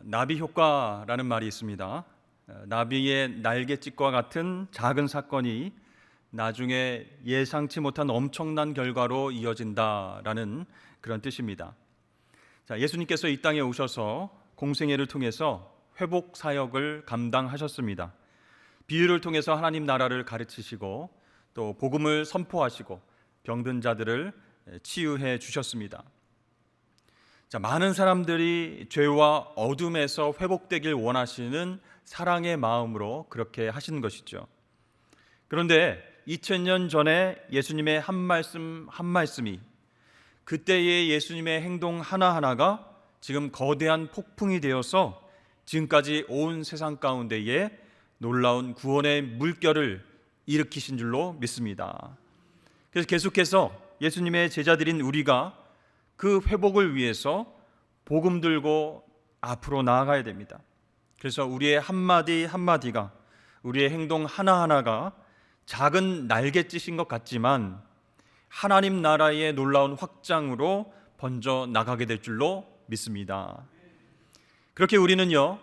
나비 효과라는 말이 있습니다. 나비의 날갯짓과 같은 작은 사건이 나중에 예상치 못한 엄청난 결과로 이어진다라는 그런 뜻입니다. 자, 예수님께서 이 땅에 오셔서 공생애를 통해서 회복 사역을 감당하셨습니다. 비유를 통해서 하나님 나라를 가르치시고 또 복음을 선포하시고 병든 자들을 치유해 주셨습니다. 자, 많은 사람들이 죄와 어둠에서 회복되길 원하시는 사랑의 마음으로 그렇게 하신 것이죠. 그런데 2000년 전에 예수님의 한 말씀 한 말씀이, 그때의 예수님의 행동 하나하나가 지금 거대한 폭풍이 되어서 지금까지 온 세상 가운데에 놀라운 구원의 물결을 일으키신 줄로 믿습니다. 그래서 계속해서 예수님의 제자들인 우리가 그 회복을 위해서 복음 들고 앞으로 나아가야 됩니다. 그래서 우리의 한마디 한마디가, 우리의 행동 하나하나가 작은 날갯짓인 것 같지만 하나님 나라의 놀라운 확장으로 번져 나가게 될 줄로 믿습니다. 그렇게 우리는요,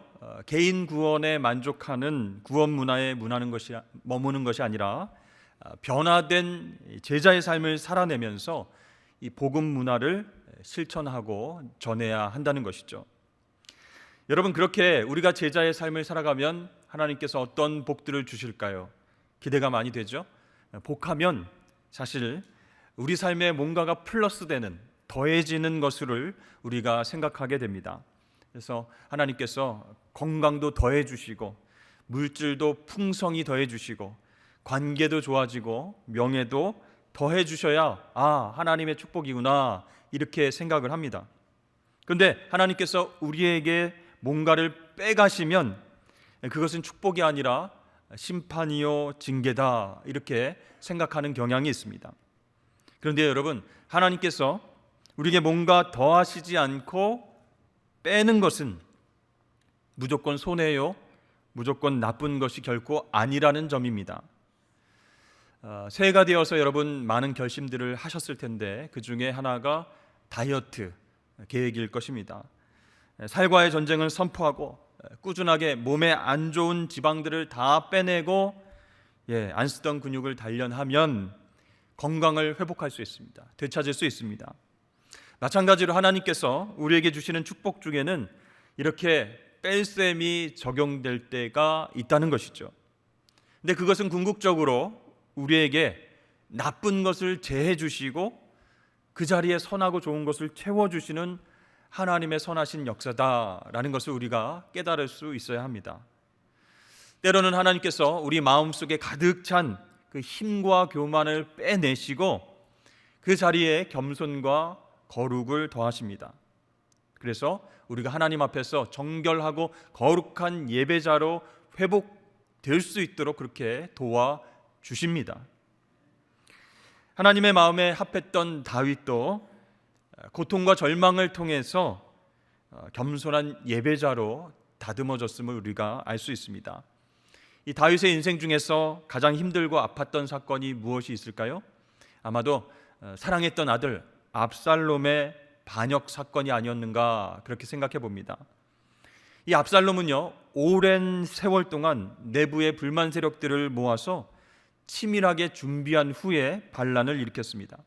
개인 구원에 만족하는 구원 문화에 머무는 것이 아니라 변화된 제자의 삶을 살아내면서 이 복음 문화를 실천하고 전해야 한다는 것이죠. 여러분, 그렇게 우리가 제자의 삶을 살아가면 하나님께서 어떤 복들을 주실까요? 기대가 많이 되죠. 복하면 사실 우리 삶에 뭔가가 플러스되는, 더해지는 것을 우리가 생각하게 됩니다. 그래서 하나님께서 건강도 더해 주시고 물질도 풍성히 더해 주시고 관계도 좋아지고 명예도 더해 주셔야 하나님의 축복이구나, 이렇게 생각을 합니다. 그런데 하나님께서 우리에게 뭔가를 빼가시면 그것은 축복이 아니라 심판이요 징계다, 이렇게 생각하는 경향이 있습니다. 그런데 여러분, 하나님께서 우리에게 뭔가 더하시지 않고 빼는 것은 무조건 손해요, 무조건 나쁜 것이 결코 아니라는 점입니다. 새해가 되어서 여러분 많은 결심들을 하셨을 텐데 그 중에 하나가 다이어트 계획일 것입니다. 살과의 전쟁을 선포하고 꾸준하게 몸에 안 좋은 지방들을 다 빼내고 안 쓰던 근육을 단련하면 건강을 회복할 수 있습니다. 되찾을 수 있습니다. 마찬가지로 하나님께서 우리에게 주시는 축복 중에는 이렇게 뺄셈이 적용될 때가 있다는 것이죠. 근데 그것은 궁극적으로 우리에게 나쁜 것을 제해 주시고 그 자리에 선하고 좋은 것을 채워주시는 하나님의 선하신 역사다라는 것을 우리가 깨달을 수 있어야 합니다. 때로는 하나님께서 우리 마음속에 가득 찬 그 힘과 교만을 빼내시고 그 자리에 겸손과 거룩을 더하십니다. 그래서 우리가 하나님 앞에서 정결하고 거룩한 예배자로 회복될 수 있도록 그렇게 도와주십니다. 하나님의 마음에 합했던 다윗도 고통과 절망을 통해서 겸손한 예배자로 다듬어졌음을 우리가 알 수 있습니다. 이 다윗의 인생 중에서 가장 힘들고 아팠던 사건이 무엇이 있을까요? 아마도 사랑했던 아들 압살롬의 반역 사건이 아니었는가, 그렇게 생각해 봅니다. 이 압살롬은요, 오랜 세월 동안 내부의 불만 세력들을 모아서 치밀하게 준비한 후에 반란을 일으켰습니다.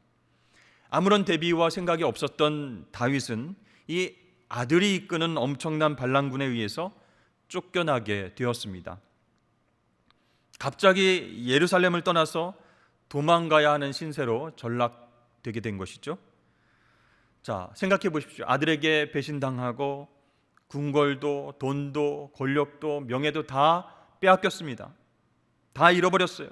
아무런 대비와 생각이 없었던 다윗은 이 아들이 이끄는 엄청난 반란군에 의해서 쫓겨나게 되었습니다. 갑자기 예루살렘을 떠나서 도망가야 하는 신세로 전락되게 된 것이죠. 자, 생각해 보십시오. 아들에게 배신당하고 궁궐도 돈도 권력도 명예도 다 빼앗겼습니다. 다 잃어버렸어요.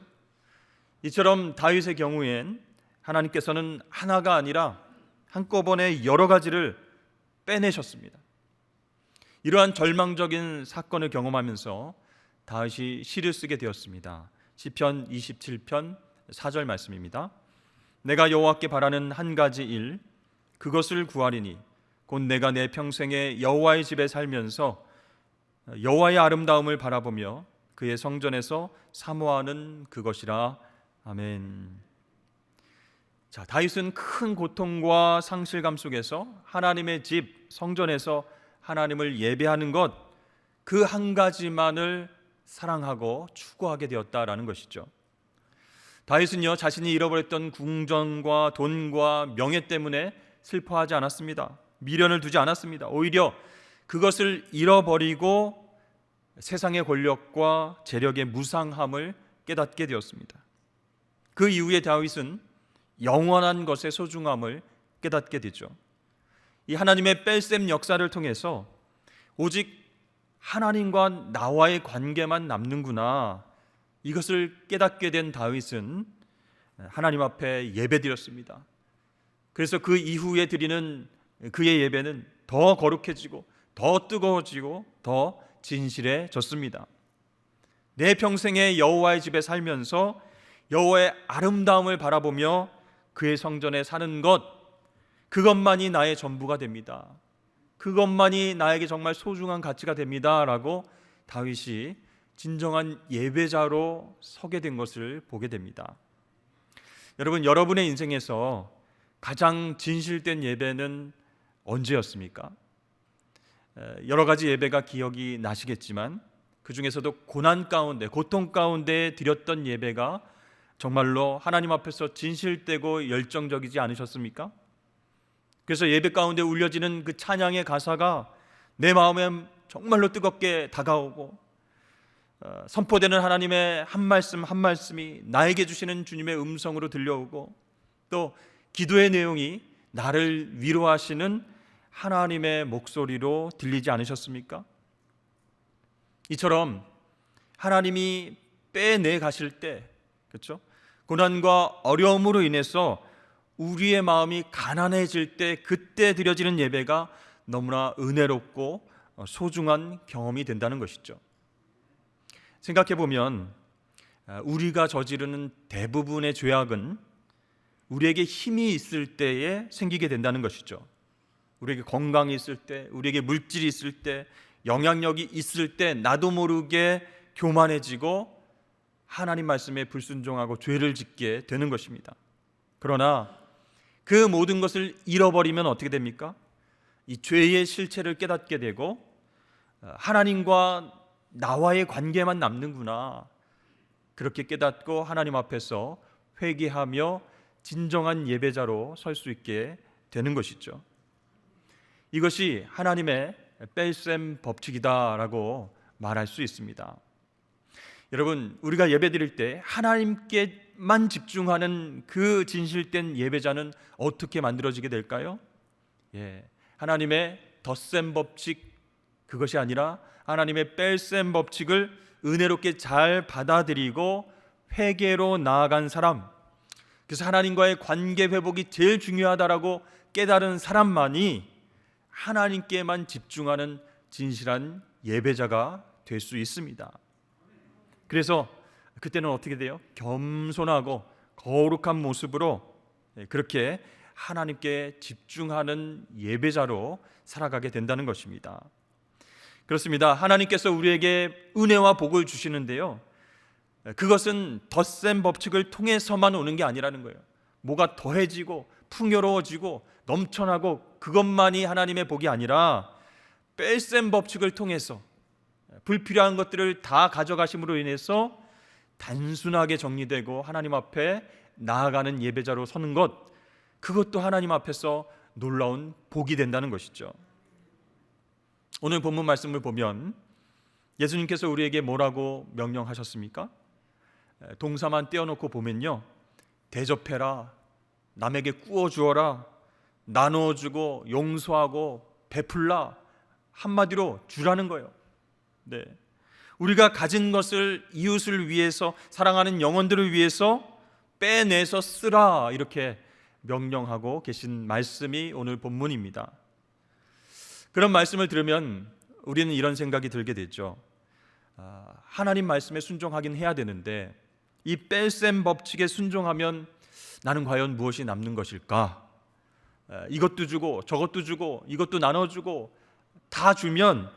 이처럼 다윗의 경우엔 하나님께서는 하나가 아니라 한꺼번에 여러 가지를 빼내셨습니다. 이러한 절망적인 사건을 경험하면서 다윗이 시를 쓰게 되었습니다. 시편 27편 4절 말씀입니다. 내가 여호와께 바라는 한 가지 일, 그것을 구하리니 곧 내가 내 평생에 여호와의 집에 살면서 여호와의 아름다움을 바라보며 그의 성전에서 사모하는 그것이라. 아멘. 자, 다윗은 큰 고통과 상실감 속에서 하나님의 집 성전에서 하나님을 예배하는 것, 그 한 가지만을 사랑하고 추구하게 되었다라는 것이죠. 다윗은요, 자신이 잃어버렸던 궁전과 돈과 명예 때문에 슬퍼하지 않았습니다. 미련을 두지 않았습니다. 오히려 그것을 잃어버리고 세상의 권력과 재력의 무상함을 깨닫게 되었습니다. 그 이후에 다윗은 영원한 것의 소중함을 깨닫게 되죠. 이 하나님의 뺄셈 역사를 통해서 오직 하나님과 나와의 관계만 남는구나, 이것을 깨닫게 된 다윗은 하나님 앞에 예배드렸습니다. 그래서 그 이후에 드리는 그의 예배는 더 거룩해지고 더 뜨거워지고 더 진실해졌습니다. 내 평생에 여호와의 집에 살면서 여호와의 아름다움을 바라보며 그의 성전에 사는 것, 그것만이 나의 전부가 됩니다. 그것만이 나에게 정말 소중한 가치가 됩니다 라고 다윗이 진정한 예배자로 서게 된 것을 보게 됩니다. 여러분, 여러분의 인생에서 가장 진실된 예배는 언제였습니까? 여러 가지 예배가 기억이 나시겠지만 그 중에서도 고난 가운데, 고통 가운데 드렸던 예배가 정말로 하나님 앞에서 진실되고 열정적이지 않으셨습니까? 그래서 예배 가운데 울려지는 그 찬양의 가사가 내 마음에 정말로 뜨겁게 다가오고, 선포되는 하나님의 한 말씀 한 말씀이 나에게 주시는 주님의 음성으로 들려오고, 또 기도의 내용이 나를 위로하시는 하나님의 목소리로 들리지 않으셨습니까? 이처럼 하나님이 빼내 가실 때, 그렇죠? 고난과 어려움으로 인해서 우리의 마음이 가난해질 때, 그때 드려지는 예배가 너무나 은혜롭고 소중한 경험이 된다는 것이죠. 생각해 보면 우리가 저지르는 대부분의 죄악은 우리에게 힘이 있을 때에 생기게 된다는 것이죠. 우리에게 건강이 있을 때, 우리에게 물질이 있을 때, 영향력이 있을 때 나도 모르게 교만해지고 하나님 말씀에 불순종하고 죄를 짓게 되는 것입니다. 그러나 그 모든 것을 잃어버리면 어떻게 됩니까? 이 죄의 실체를 깨닫게 되고 하나님과 나와의 관계만 남는구나, 그렇게 깨닫고 하나님 앞에서 회개하며 진정한 예배자로 설 수 있게 되는 것이죠. 이것이 하나님의 뺄셈 법칙이다라고 말할 수 있습니다. 여러분, 우리가 예배드릴 때 하나님께만 집중하는 그 진실된 예배자는 어떻게 만들어지게 될까요? 하나님의 덧셈 법칙, 그것이 아니라 하나님의 뺄셈 법칙을 은혜롭게 잘 받아들이고 회개로 나아간 사람, 그래서 하나님과의 관계 회복이 제일 중요하다라고 깨달은 사람만이 하나님께만 집중하는 진실한 예배자가 될 수 있습니다. 그래서 그때는 어떻게 돼요? 겸손하고 거룩한 모습으로 그렇게 하나님께 집중하는 예배자로 살아가게 된다는 것입니다. 그렇습니다. 하나님께서 우리에게 은혜와 복을 주시는데요, 그것은 덧셈 법칙을 통해서만 오는 게 아니라는 거예요. 뭐가 더해지고 풍요로워지고 넘쳐나고 그것만이 하나님의 복이 아니라 뺄셈 법칙을 통해서 불필요한 것들을 다 가져가심으로 인해서 단순하게 정리되고 하나님 앞에 나아가는 예배자로 서는 것, 그것도 하나님 앞에서 놀라운 복이 된다는 것이죠. 오늘 본문 말씀을 보면 예수님께서 우리에게 뭐라고 명령하셨습니까? 동사만 떼어놓고 보면요, 대접해라, 남에게 꾸어주어라, 나누어주고 용서하고 베풀라, 한마디로 주라는 거예요. 우리가 가진 것을 이웃을 위해서, 사랑하는 영혼들을 위해서 빼내서 쓰라, 이렇게 명령하고 계신 말씀이 오늘 본문입니다. 그런 말씀을 들으면 우리는 이런 생각이 들게 되죠. 하나님 말씀에 순종하긴 해야 되는데 이 뺄셈 법칙에 순종하면 나는 과연 무엇이 남는 것일까? 이것도 주고 저것도 주고 이것도 나눠주고 다 주면,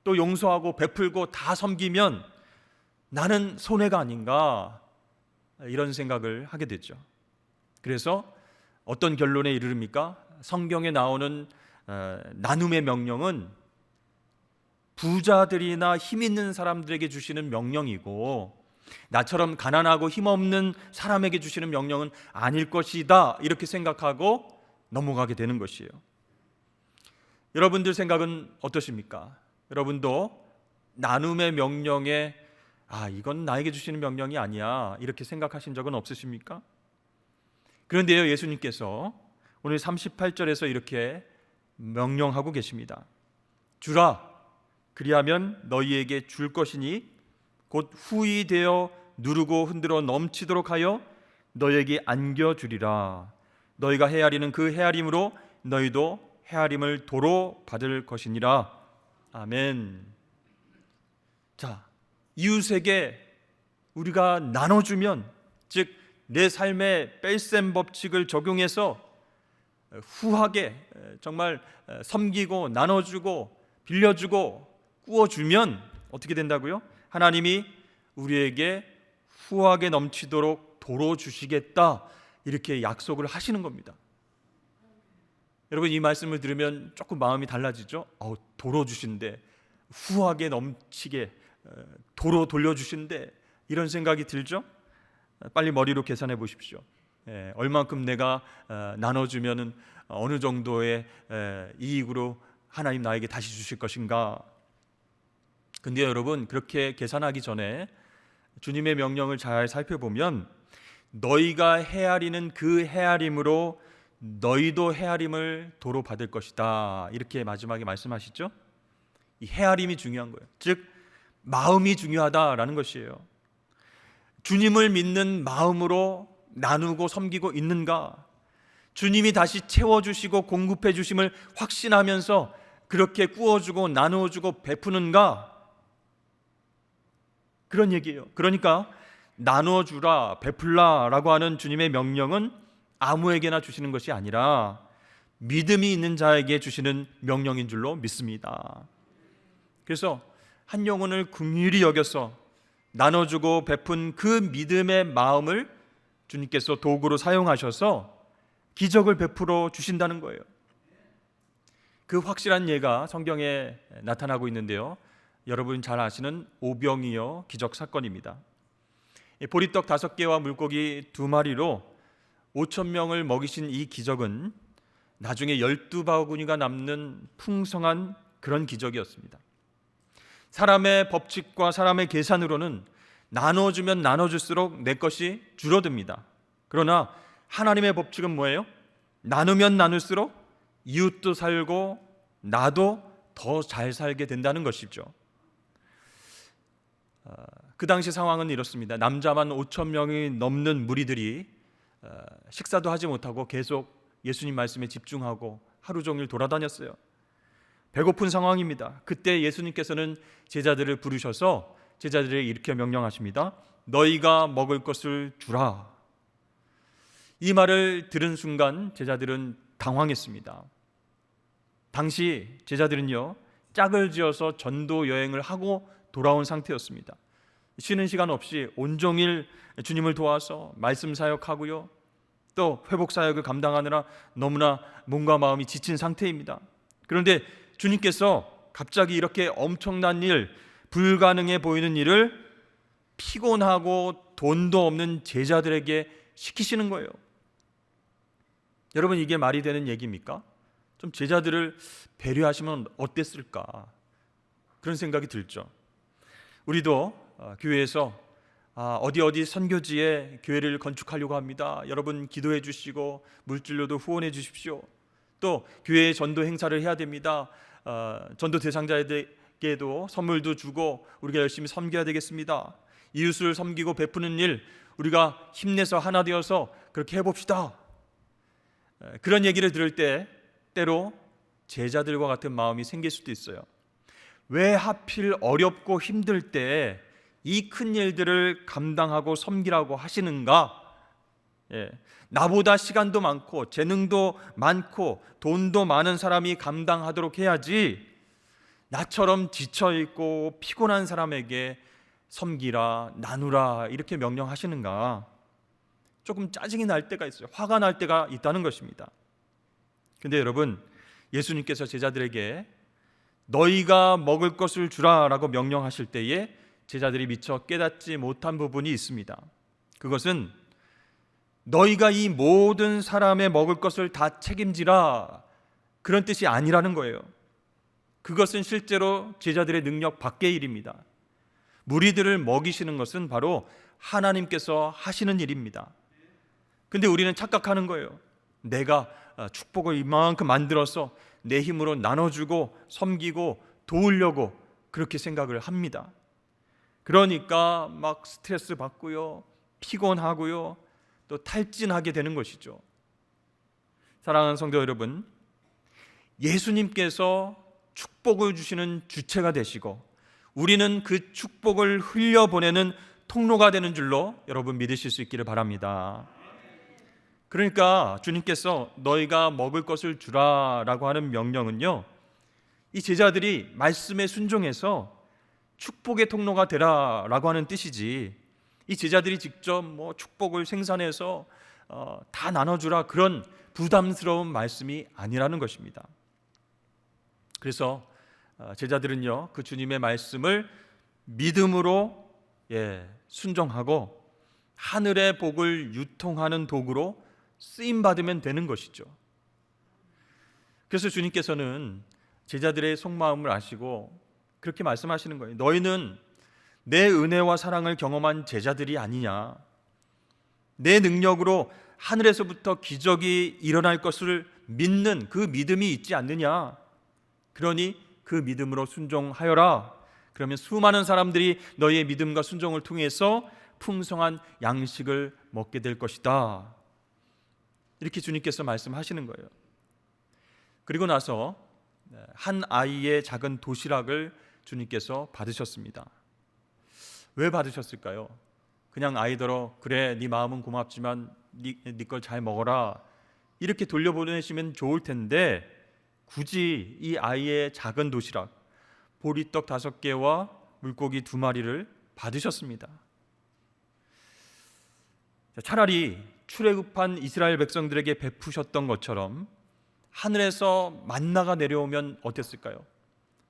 또 용서하고 베풀고 다 섬기면 나는 손해가 아닌가, 이런 생각을 하게 됐죠. 그래서 어떤 결론에 이르릅니까? 성경에 나오는 나눔의 명령은 부자들이나 힘 있는 사람들에게 주시는 명령이고 나처럼 가난하고 힘없는 사람에게 주시는 명령은 아닐 것이다, 이렇게 생각하고 넘어가게 되는 것이에요. 여러분들 생각은 어떠십니까? 여러분도 나눔의 명령에 이건 나에게 주시는 명령이 아니야, 이렇게 생각하신 적은 없으십니까? 그런데요, 예수님께서 오늘 38절에서 이렇게 명령하고 계십니다. 주라, 그리하면 너희에게 줄 것이니 곧 후히 되어 누르고 흔들어 넘치도록 하여 너희에게 안겨주리라. 너희가 헤아리는 그 헤아림으로 너희도 헤아림을 도로 받을 것이니라. 아멘. 자, 이웃에게 우리가 나눠주면, 즉 내 삶의 뺄셈 법칙을 적용해서 후하게 정말 섬기고 나눠주고 빌려주고 꾸어주면 어떻게 된다고요? 하나님이 우리에게 후하게 넘치도록 도로 주시겠다, 이렇게 약속을 하시는 겁니다. 여러분, 이 말씀을 들으면 조금 마음이 달라지죠? 도로 주신대, 후하게 넘치게 도로 돌려주신대, 이런 생각이 들죠? 빨리 머리로 계산해 보십시오. 얼만큼 내가 나눠주면 어느 정도의 이익으로 하나님 나에게 다시 주실 것인가. 근데 여러분, 그렇게 계산하기 전에 주님의 명령을 잘 살펴보면 너희가 헤아리는 그 헤아림으로 너희도 헤아림을 도로 받을 것이다, 이렇게 마지막에 말씀하시죠. 이 헤아림이 중요한 거예요. 즉 마음이 중요하다라는 것이에요. 주님을 믿는 마음으로 나누고 섬기고 있는가? 주님이 다시 채워주시고 공급해 주심을 확신하면서 그렇게 꾸어주고 나누어주고 베푸는가? 그런 얘기예요. 그러니까 나누어주라, 베풀라라고 하는 주님의 명령은 아무에게나 주시는 것이 아니라 믿음이 있는 자에게 주시는 명령인 줄로 믿습니다. 그래서 한 영혼을 긍휼히 여겨서 나눠주고 베푼 그 믿음의 마음을 주님께서 도구로 사용하셔서 기적을 베풀어 주신다는 거예요. 그 확실한 예가 성경에 나타나고 있는데요, 여러분 잘 아시는 오병이어 기적 사건입니다. 보리떡 5개와 물고기 2마리로 5,000명을 먹이신 이 기적은 나중에 12바구니가 남는 풍성한 그런 기적이었습니다. 사람의 법칙과 사람의 계산으로는 나눠주면 나눠줄수록 내 것이 줄어듭니다. 그러나 하나님의 법칙은 뭐예요? 나누면 나눌수록 이웃도 살고 나도 더 잘 살게 된다는 것이죠. 그 당시 상황은 이렇습니다. 남자만 5,000명이 넘는 무리들이 식사도 하지 못하고 계속 예수님 말씀에 집중하고 하루 종일 돌아다녔어요. 배고픈 상황입니다. 그때 예수님께서는 제자들을 부르셔서 제자들에게 이렇게 명령하십니다. 너희가 먹을 것을 주라. 이 말을 들은 순간 제자들은 당황했습니다. 당시 제자들은요, 짝을 지어서 전도 여행을 하고 돌아온 상태였습니다. 쉬는 시간 없이 온종일 주님을 도와서 말씀 사역하고요, 또 회복 사역을 감당하느라 너무나 몸과 마음이 지친 상태입니다. 그런데 주님께서 갑자기 이렇게 엄청난 일, 불가능해 보이는 일을 피곤하고 돈도 없는 제자들에게 시키시는 거예요. 여러분, 이게 말이 되는 얘기입니까? 좀 제자들을 배려하시면 어땠을까, 그런 생각이 들죠. 우리도 교회에서 어디 선교지에 교회를 건축하려고 합니다. 여러분 기도해 주시고 물질로도 후원해 주십시오. 또 교회에 전도 행사를 해야 됩니다. 전도 대상자에게도 선물도 주고 우리가 열심히 섬겨야 되겠습니다. 이웃을 섬기고 베푸는 일, 우리가 힘내서 하나 되어서 그렇게 해봅시다. 그런 얘기를 들을 때 때로 제자들과 같은 마음이 생길 수도 있어요. 왜 하필 어렵고 힘들 때 이 큰 일들을 감당하고 섬기라고 하시는가? 나보다 시간도 많고 재능도 많고 돈도 많은 사람이 감당하도록 해야지 나처럼 지쳐있고 피곤한 사람에게 섬기라, 나누라, 이렇게 명령하시는가? 조금 짜증이 날 때가 있어요. 화가 날 때가 있다는 것입니다. 근데 여러분, 예수님께서 제자들에게 너희가 먹을 것을 주라라고 명령하실 때에 제자들이 미처 깨닫지 못한 부분이 있습니다. 그것은 너희가 이 모든 사람의 먹을 것을 다 책임지라, 그런 뜻이 아니라는 거예요. 그것은 실제로 제자들의 능력 밖의 일입니다. 무리들을 먹이시는 것은 바로 하나님께서 하시는 일입니다. 근데 우리는 착각하는 거예요. 내가 축복을 이만큼 만들어서 내 힘으로 나눠주고 섬기고 도우려고 그렇게 생각을 합니다. 그러니까 막 스트레스 받고요, 피곤하고요, 또 탈진하게 되는 것이죠. 사랑하는 성도 여러분, 예수님께서 축복을 주시는 주체가 되시고 우리는 그 축복을 흘려보내는 통로가 되는 줄로 여러분 믿으실 수 있기를 바랍니다. 그러니까 주님께서 너희가 먹을 것을 주라라고 하는 명령은요, 이 제자들이 말씀에 순종해서 축복의 통로가 되라라고 하는 뜻이지, 이 제자들이 직접 축복을 생산해서 다 나눠주라, 그런 부담스러운 말씀이 아니라는 것입니다. 그래서 제자들은요, 그 주님의 말씀을 믿음으로 순종하고 하늘의 복을 유통하는 도구로 쓰임받으면 되는 것이죠. 그래서 주님께서는 제자들의 속마음을 아시고 그렇게 말씀하시는 거예요. 너희는 내 은혜와 사랑을 경험한 제자들이 아니냐, 내 능력으로 하늘에서부터 기적이 일어날 것을 믿는 그 믿음이 있지 않느냐. 그러니 그 믿음으로 순종하여라. 그러면 수많은 사람들이 너희의 믿음과 순종을 통해서 풍성한 양식을 먹게 될 것이다. 이렇게 주님께서 말씀하시는 거예요. 그리고 나서 한 아이의 작은 도시락을 주님께서 받으셨습니다. 왜 받으셨을까요? 그냥 아이더러 그래 네 마음은 고맙지만 네 걸 잘 먹어라 이렇게 돌려보내시면 좋을 텐데 굳이 이 아이의 작은 도시락, 보리떡 5개와 물고기 2마리를 받으셨습니다. 차라리 출애굽한 이스라엘 백성들에게 베푸셨던 것처럼 하늘에서 만나가 내려오면 어땠을까요?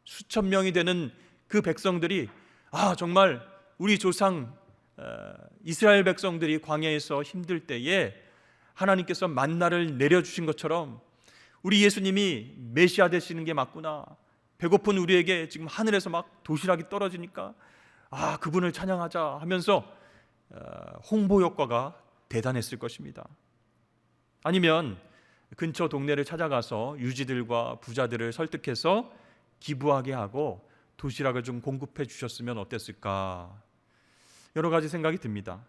수천 명이 되는 그 백성들이 정말 우리 조상 이스라엘 백성들이 광야에서 힘들 때에 하나님께서 만나를 내려주신 것처럼 우리 예수님이 메시아 되시는 게 맞구나, 배고픈 우리에게 지금 하늘에서 막 도시락이 떨어지니까 그분을 찬양하자 하면서 홍보 효과가 대단했을 것입니다. 아니면 근처 동네를 찾아가서 유지들과 부자들을 설득해서 기부하게 하고 도시락을 좀 공급해 주셨으면 어땠을까, 여러 가지 생각이 듭니다.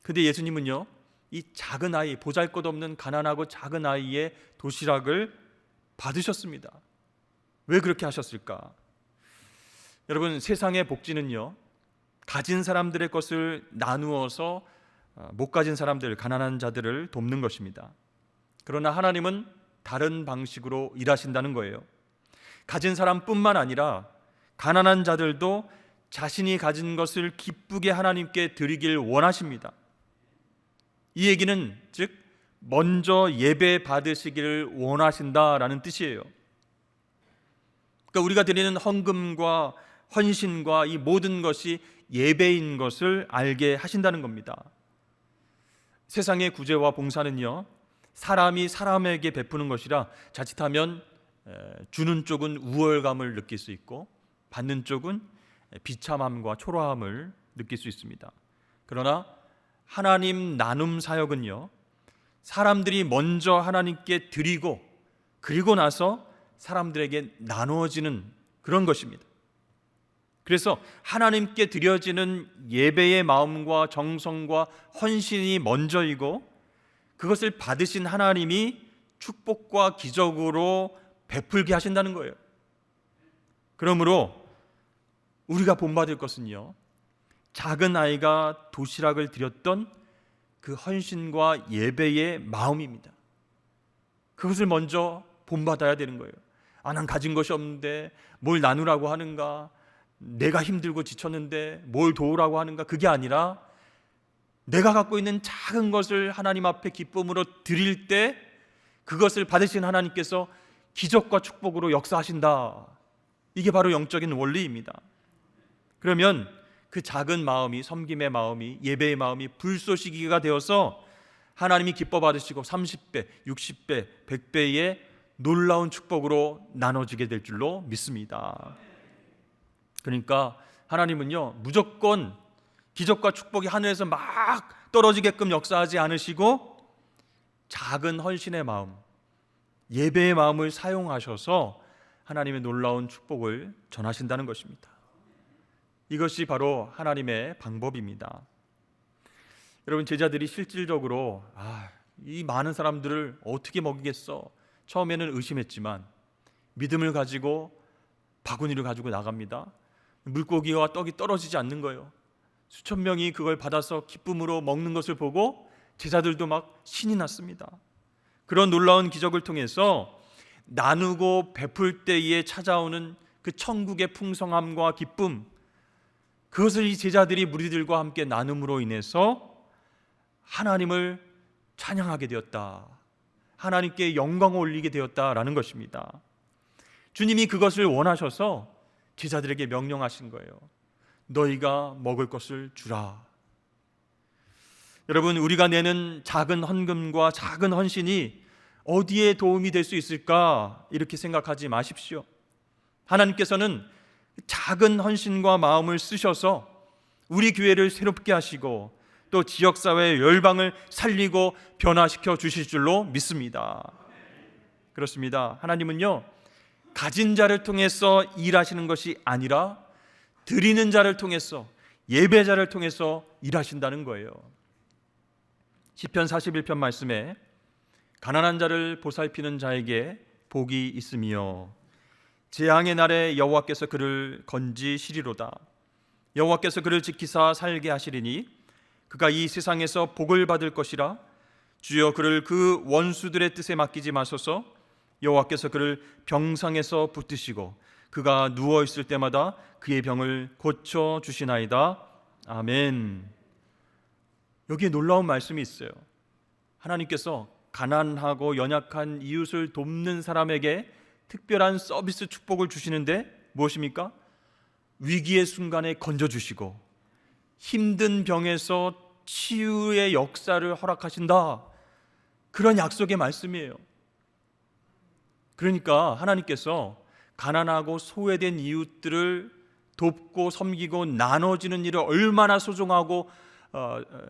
근데 예수님은요, 이 작은 아이, 보잘것없는 가난하고 작은 아이의 도시락을 받으셨습니다. 왜 그렇게 하셨을까? 여러분, 세상의 복지는요, 가진 사람들의 것을 나누어서 못 가진 사람들, 가난한 자들을 돕는 것입니다. 그러나 하나님은 다른 방식으로 일하신다는 거예요. 가진 사람뿐만 아니라 가난한 자들도 자신이 가진 것을 기쁘게 하나님께 드리길 원하십니다. 이 얘기는 즉 먼저 예배 받으시기를 원하신다라는 뜻이에요. 그러니까 우리가 드리는 헌금과 헌신과 이 모든 것이 예배인 것을 알게 하신다는 겁니다. 세상의 구제와 봉사는요, 사람이 사람에게 베푸는 것이라 자칫하면 주는 쪽은 우월감을 느낄 수 있고 받는 쪽은 비참함과 초라함을 느낄 수 있습니다. 그러나 하나님 나눔 사역은요, 사람들이 먼저 하나님께 드리고 그리고 나서 사람들에게 나누어지는 그런 것입니다. 그래서 하나님께 드려지는 예배의 마음과 정성과 헌신이 먼저이고 그것을 받으신 하나님이 축복과 기적으로 베풀게 하신다는 거예요. 그러므로 우리가 본받을 것은요, 작은 아이가 도시락을 드렸던 그 헌신과 예배의 마음입니다. 그것을 먼저 본받아야 되는 거예요. 난 가진 것이 없는데 뭘 나누라고 하는가, 내가 힘들고 지쳤는데 뭘 도우라고 하는가, 그게 아니라 내가 갖고 있는 작은 것을 하나님 앞에 기쁨으로 드릴 때 그것을 받으신 하나님께서 기적과 축복으로 역사하신다. 이게 바로 영적인 원리입니다. 그러면 그 작은 마음이, 섬김의 마음이, 예배의 마음이 불쏘시개가 되어서 하나님이 기뻐 받으시고 30배, 60배, 100배의 놀라운 축복으로 나눠지게 될 줄로 믿습니다. 그러니까 하나님은요, 무조건 기적과 축복이 하늘에서 막 떨어지게끔 역사하지 않으시고 작은 헌신의 마음, 예배의 마음을 사용하셔서 하나님의 놀라운 축복을 전하신다는 것입니다. 이것이 바로 하나님의 방법입니다. 여러분, 제자들이 실질적으로 이 많은 사람들을 어떻게 먹이겠어? 처음에는 의심했지만 믿음을 가지고 바구니를 가지고 나갑니다. 물고기와 떡이 떨어지지 않는 거예요. 수천 명이 그걸 받아서 기쁨으로 먹는 것을 보고 제자들도 막 신이 났습니다. 그런 놀라운 기적을 통해서 나누고 베풀 때에 찾아오는 그 천국의 풍성함과 기쁨, 그것을 이 제자들이 무리들과 함께 나눔으로 인해서 하나님을 찬양하게 되었다, 하나님께 영광을 올리게 되었다라는 것입니다. 주님이 그것을 원하셔서 제자들에게 명령하신 거예요. 너희가 먹을 것을 주라. 여러분, 우리가 내는 작은 헌금과 작은 헌신이 어디에 도움이 될 수 있을까? 이렇게 생각하지 마십시오. 하나님께서는 작은 헌신과 마음을 쓰셔서 우리 교회를 새롭게 하시고 또 지역사회의 열방을 살리고 변화시켜 주실 줄로 믿습니다. 그렇습니다. 하나님은요, 가진 자를 통해서 일하시는 것이 아니라 드리는 자를 통해서, 예배자를 통해서 일하신다는 거예요. 시편 41편 말씀에 가난한 자를 보살피는 자에게 복이 있으며 재앙의 날에 여호와께서 그를 건지시리로다. 여호와께서 그를 지키사 살게 하시리니 그가 이 세상에서 복을 받을 것이라. 주여 그를 그 원수들의 뜻에 맡기지 마소서. 여호와께서 그를 병상에서 붙드시고 그가 누워 있을 때마다 그의 병을 고쳐 주시나이다. 아멘. 여기에 놀라운 말씀이 있어요. 하나님께서 가난하고 연약한 이웃을 돕는 사람에게 특별한 서비스 축복을 주시는데 무엇입니까? 위기의 순간에 건져주시고 힘든 병에서 치유의 역사를 허락하신다. 그런 약속의 말씀이에요. 그러니까 하나님께서 가난하고 소외된 이웃들을 돕고 섬기고 나눠지는 일을 얼마나 소중하고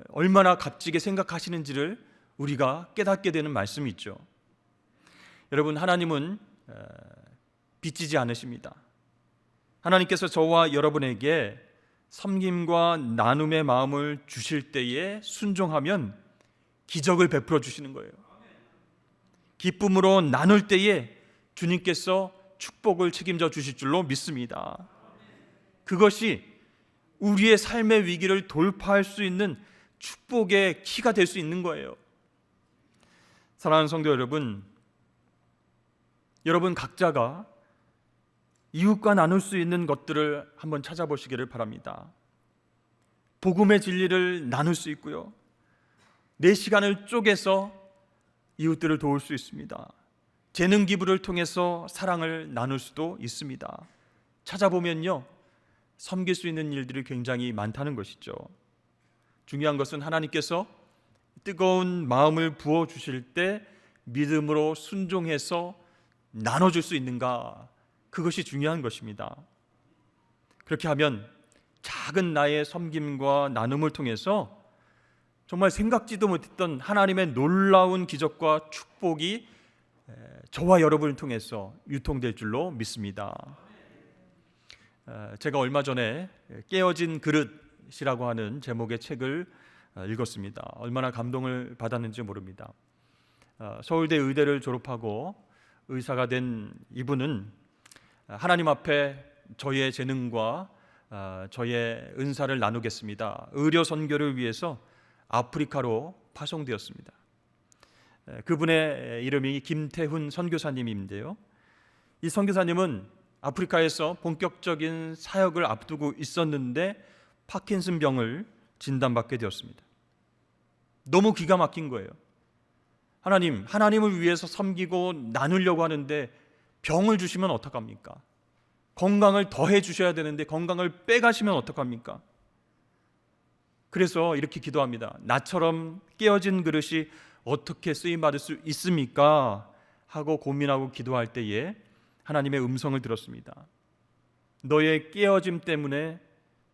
얼마나 값지게 생각하시는지를 우리가 깨닫게 되는 말씀이 있죠. 여러분, 하나님은 빚지지 않으십니다. 하나님께서 저와 여러분에게 섬김과 나눔의 마음을 주실 때에 순종하면 기적을 베풀어 주시는 거예요. 기쁨으로 나눌 때에 주님께서 축복을 책임져 주실 줄로 믿습니다. 그것이 우리의 삶의 위기를 돌파할 수 있는 축복의 키가 될 수 있는 거예요. 사랑하는 성도 여러분, 여러분 각자가 이웃과 나눌 수 있는 것들을 한번 찾아보시기를 바랍니다. 복음의 진리를 나눌 수 있고요, 내 시간을 쪼개서 이웃들을 도울 수 있습니다. 재능 기부를 통해서 사랑을 나눌 수도 있습니다. 찾아보면요, 섬길 수 있는 일들이 굉장히 많다는 것이죠. 중요한 것은 하나님께서 뜨거운 마음을 부어주실 때 믿음으로 순종해서 나눠줄 수 있는가, 그것이 중요한 것입니다. 그렇게 하면 작은 나의 섬김과 나눔을 통해서 정말 생각지도 못했던 하나님의 놀라운 기적과 축복이 저와 여러분을 통해서 유통될 줄로 믿습니다. 제가 얼마 전에 깨어진 그릇이라고 하는 제목의 책을 읽었습니다. 얼마나 감동을 받았는지 모릅니다. 서울대 의대를 졸업하고 의사가 된 이분은 하나님 앞에 저의 재능과 저의 은사를 나누겠습니다, 의료 선교를 위해서 아프리카로 파송되었습니다. 그분의 이름이 김태훈 선교사님인데요, 이 선교사님은 아프리카에서 본격적인 사역을 앞두고 있었는데 파킨슨 병을 진단받게 되었습니다. 너무 기가 막힌 거예요. 하나님을 위해서 섬기고 나누려고 하는데 병을 주시면 어떡합니까? 건강을 더해 주셔야 되는데 건강을 빼가시면 어떡합니까? 그래서 이렇게 기도합니다. 나처럼 깨어진 그릇이 어떻게 쓰임받을 수 있습니까? 하고 고민하고 기도할 때에 하나님의 음성을 들었습니다. 너의 깨어짐 때문에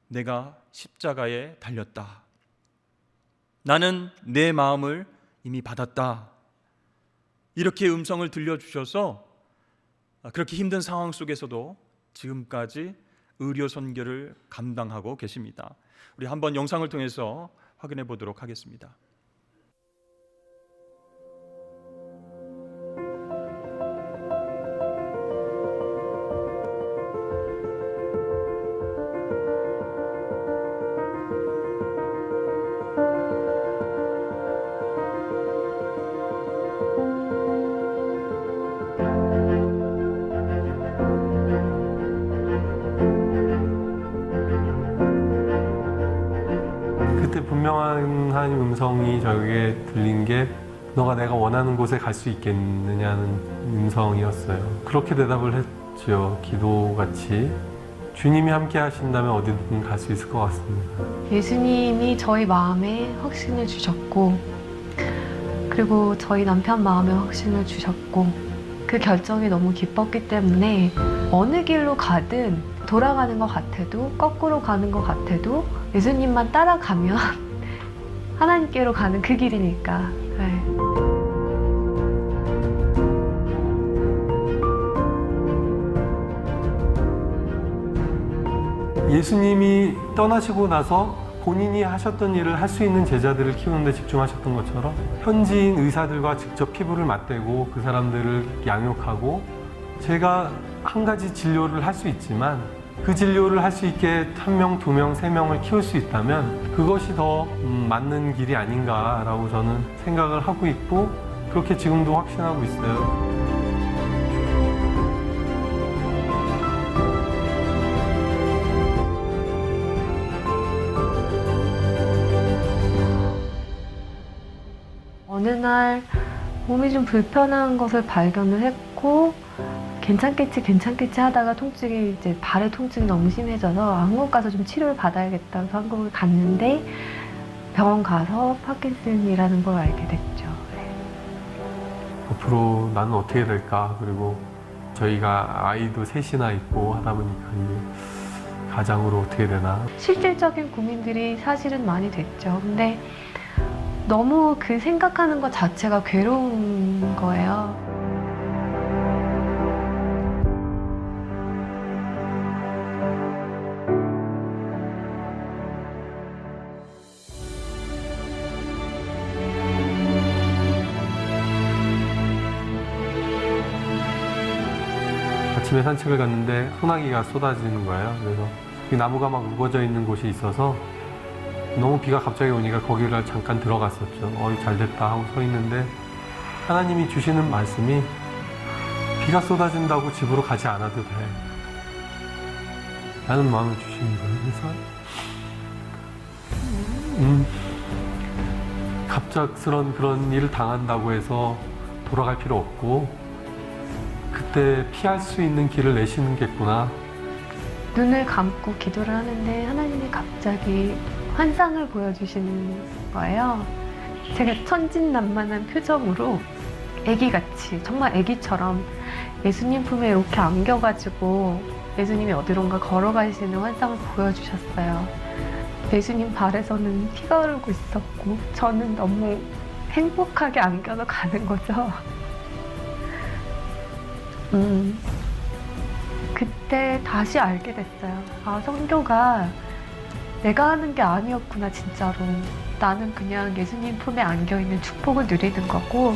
내가 십자가에 달렸다. 나는 내 마음을 이미 받았다. 이렇게 음성을 들려주셔서 그렇게 힘든 상황 속에서도 지금까지 의료 선교를 감당하고 계십니다. 우리 한번 영상을 통해서 확인해 보도록 하겠습니다. 그때 분명한 하나님 음성이 저에게 들린 게 너가 내가 원하는 곳에 갈 수 있겠느냐는 음성이었어요. 그렇게 대답을 했죠. 기도같이. 주님이 함께 하신다면 어디든 갈 수 있을 것 같습니다. 예수님이 저희 마음에 확신을 주셨고, 그리고 저희 남편 마음에 확신을 주셨고, 그 결정이 너무 기뻤기 때문에 어느 길로 가든 돌아가는 것 같아도 거꾸로 가는 것 같아도 예수님만 따라가면 하나님께로 가는 그 길이니까. 네. 예수님이 떠나시고 나서 본인이 하셨던 일을 할 수 있는 제자들을 키우는 데 집중하셨던 것처럼 현지인 의사들과 직접 피부를 맞대고 그 사람들을 양육하고 제가 한 가지 진료를 할 수 있지만 그 진료를 할 수 있게 1명, 2명, 3명을 키울 수 있다면 그것이 더 맞는 길이 아닌가라고 저는 생각을 하고 있고 그렇게 지금도 확신하고 있어요. 어느 날 몸이 좀 불편한 것을 발견을 했고 괜찮겠지 하다가 통증이 이제 발의 통증이 너무 심해져서 한국 가서 좀 치료를 받아야겠다 해서 한국을 갔는데 병원 가서 파킨슨이라는 걸 알게 됐죠. 네. 앞으로 나는 어떻게 될까? 그리고 저희가 아이도 셋이나 있고 하다 보니까 이제 가장으로 어떻게 되나? 실질적인 고민들이 사실은 많이 됐죠. 근데 너무 그 생각하는 것 자체가 괴로운 거예요. 아침에 산책을 갔는데 소나기가 쏟아지는 거예요. 그래서 이 나무가 막 우거져 있는 곳이 있어서 너무 비가 갑자기 오니까 거기를 잠깐 들어갔었죠. 잘 됐다 하고 서 있는데 하나님이 주시는 말씀이 비가 쏟아진다고 집으로 가지 않아도 돼. 라는 마음을 주시는 거예요. 그래서 갑작스런 그런 일을 당한다고 해서 돌아갈 필요 없고 그때 피할 수 있는 길을 내시는겠구나. 눈을 감고 기도를 하는데 하나님이 갑자기 환상을 보여주시는 거예요. 제가 천진난만한 표정으로 애기같이 정말 애기처럼 예수님 품에 이렇게 안겨가지고 예수님이 어디론가 걸어가시는 환상을 보여주셨어요. 예수님 발에서는 피가 흐르고 있었고 저는 너무 행복하게 안겨서 가는 거죠. 그때 다시 알게 됐어요. 아, 선교가 내가 하는 게 아니었구나, 진짜로. 나는 그냥 예수님 품에 안겨있는 축복을 누리는 거고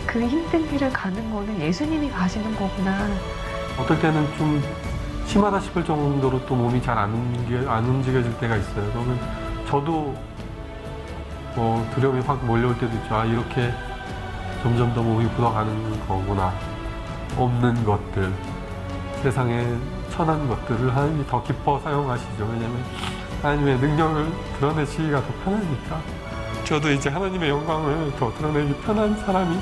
그 힘든 길을 가는 거는 예수님이 가시는 거구나. 어떨 때는 좀 심하다 싶을 정도로 또 몸이 잘 안 움직여질 때가 있어요. 그러면 저도 두려움이 확 몰려올 때도 있죠. 아, 이렇게 점점 더 몸이 굳어가는 거구나. 없는 것들, 세상에 천한 것들을 하나님이 더 기뻐 사용하시죠. 왜냐하면 하나님의 능력을 드러내시기가 더 편하니까. 저도 이제 하나님의 영광을 더 드러내기 편한 사람이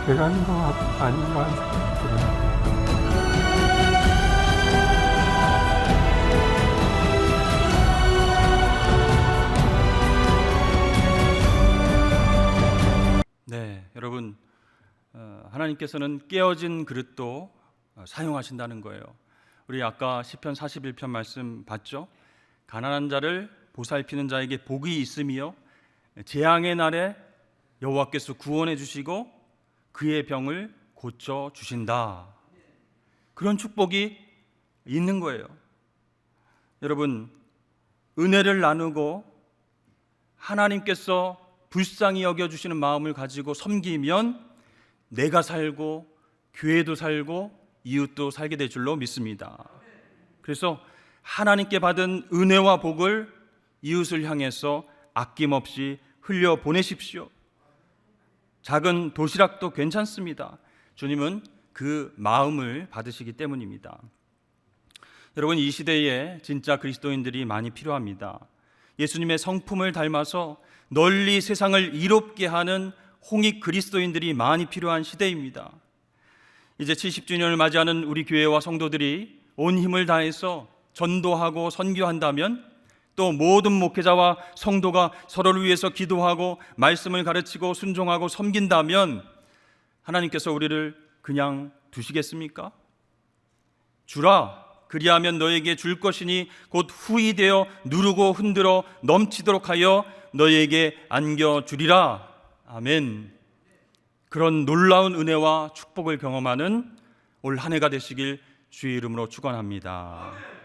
돼가는 거 아닌가 하는 생각이 들어요. 하나님께서는 깨어진 그릇도 사용하신다는 거예요. 우리 아까 시편 41편 말씀 봤죠? 가난한 자를 보살피는 자에게 복이 있으며 재앙의 날에 여호와께서 구원해 주시고 그의 병을 고쳐 주신다. 그런 축복이 있는 거예요. 여러분, 은혜를 나누고 하나님께서 불쌍히 여겨주시는 마음을 가지고 섬기면 내가 살고 교회도 살고 이웃도 살게 될 줄로 믿습니다. 그래서 하나님께 받은 은혜와 복을 이웃을 향해서 아낌없이 흘려보내십시오. 작은 도시락도 괜찮습니다. 주님은 그 마음을 받으시기 때문입니다. 여러분, 이 시대에 진짜 그리스도인들이 많이 필요합니다. 예수님의 성품을 닮아서 널리 세상을 이롭게 하는 홍익 그리스도인들이 많이 필요한 시대입니다. 이제 70주년을 맞이하는 우리 교회와 성도들이 온 힘을 다해서 전도하고 선교한다면, 또 모든 목회자와 성도가 서로를 위해서 기도하고 말씀을 가르치고 순종하고 섬긴다면 하나님께서 우리를 그냥 두시겠습니까? 주라, 그리하면 너에게 줄 것이니 곧 후히 되어 누르고 흔들어 넘치도록 하여 너에게 안겨주리라. 아멘. 그런 놀라운 은혜와 축복을 경험하는 올 한 해가 되시길 주의 이름으로 축원합니다.